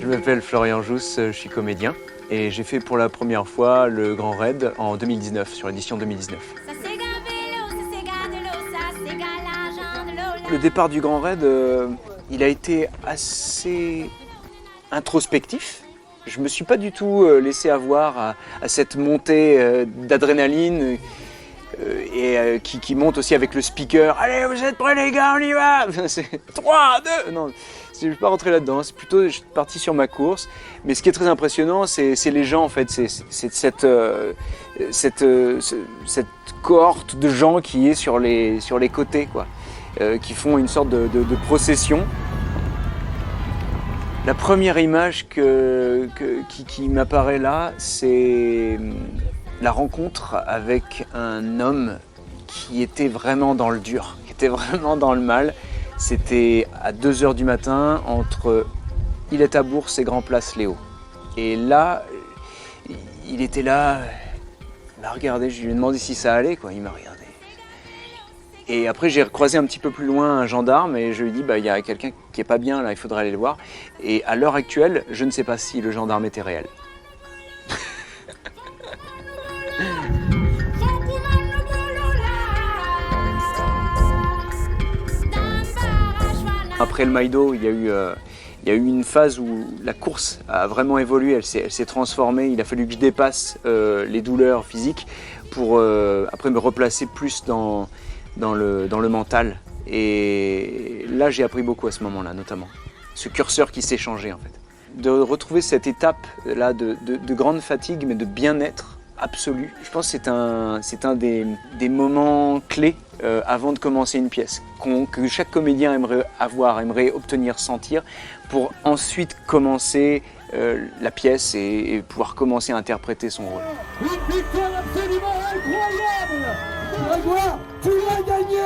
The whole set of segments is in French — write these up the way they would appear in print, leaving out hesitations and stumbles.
m'appelle Florian Jousse, je suis comédien et j'ai fait pour la première fois le Grand Raid en 2019, sur l'édition 2019. Le départ du Grand Raid, il a été assez introspectif. Je ne me suis pas du tout laissé avoir à cette montée d'adrénaline et qui monte aussi avec le speaker. « Allez, vous êtes prêts les gars, on y va !» C'est 3, 2... Non, je ne vais pas rentrer là-dedans, c'est plutôt je suis parti sur ma course. Mais ce qui est très impressionnant, c'est les gens en fait, c'est cette cohorte de gens qui est sur les côtés, quoi, qui font une sorte de procession. La première image qui m'apparaît là, c'est la rencontre avec un homme qui était vraiment dans le dur, qui était vraiment dans le mal. C'était à 2 h du matin entre Île-et-à-Bourse et Grand Place Léo. Et là, il était là, il m'a regardé, je lui ai demandé si ça allait, quoi. Il m'a regardé. Et après, j'ai croisé un petit peu plus loin un gendarme et je lui ai dit, il y a quelqu'un qui est pas bien là, il faudrait aller le voir. Et à l'heure actuelle, je ne sais pas si le gendarme était réel. Après le Maïdo, il y a eu une phase où la course a vraiment évolué, elle s'est transformée. Il a fallu que je dépasse les douleurs physiques pour après me replacer plus dans le mental. Et là, j'ai appris beaucoup à ce moment-là, notamment. Ce curseur qui s'est changé, en fait. De retrouver cette étape-là de grande fatigue, mais de bien-être absolu. Je pense que c'est un des moments clés avant de commencer une pièce, que chaque comédien aimerait avoir, aimerait obtenir, sentir, pour ensuite commencer la pièce et pouvoir commencer à interpréter son rôle. Une victoire absolument incroyable! Grégoire, tu l'as gagné!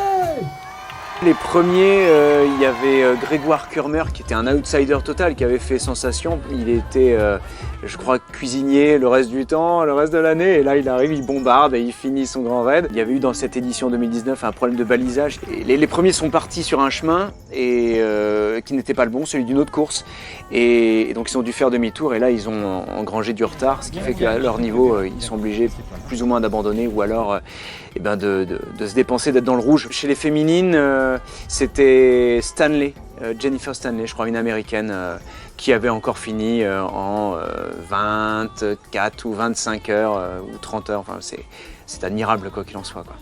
Les premiers, il y avait Grégoire Kurmer qui était un outsider total, qui avait fait sensation. Il était, je crois, cuisinier le reste du temps, le reste de l'année. Et là, il arrive, il bombarde et il finit son grand raid. Il y avait eu dans cette édition 2019 un problème de balisage. Et les premiers sont partis sur un chemin qui n'était pas le bon, celui d'une autre course. Et donc, ils ont dû faire demi-tour. Et là, ils ont engrangé du retard, ce qui fait qu'à leur niveau, ils sont obligés plus ou moins d'abandonner ou alors de se dépenser, d'être dans le rouge. Chez les féminines, c'était Stanley, Jennifer Stanley, je crois, une américaine, qui avait encore fini en 24 ou 25 heures ou 30 heures. Enfin, c'est admirable quoi qu'il en soit, quoi.